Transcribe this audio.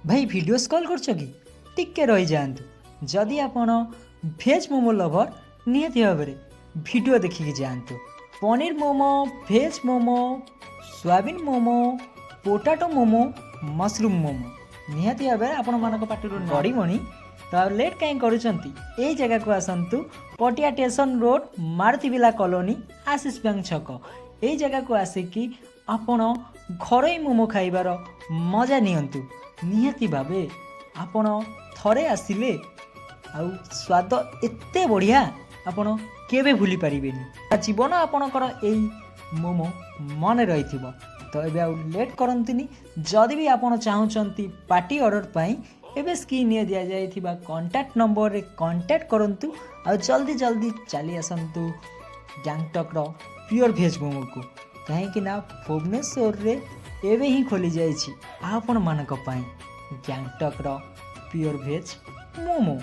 भाई video call करछ कि टिके रही जातु जदि आपण भेज मोमो लवर निहती भाव वीडियो देखिकी जातु। Paneer momo, veg momo, soybean momo, potato momo, mushroom momo निहती भाव आपण मान पाटू गड़बणी। तो लेट कहीं करुँच जगह को आसतु पटिया स्टेशन रोड मारुतिविला कॉलोनी आशीष बैंक छक यही जगह को आसिकी आपण घर मोमो खाइबार मजा नियंतु। निहाती भावे आपण थरे आसिले आउ स्वाद एते बढ़िया आपण केबे भूली पारिबेनी। जीवन आपणकर एई मोमो मन रही। तो एबे आउ लेट करंतिनी जदि भी आपण चाहुचंती पार्टी ऑर्डर पाई एबे स्क्रीन ने दिया जाइथिबा कांटेक्ट नंबर रे कांटेक्ट करंतु आ जल्दी जल्दी चली आसंतु गैंगटॉक रो प्योर भेज मोमो को। कहीं ना भुवनेश्वर रे एबे ही खोली जाइछि आपण मानक पई गैंगटॉक रो प्योर भेज मोमो।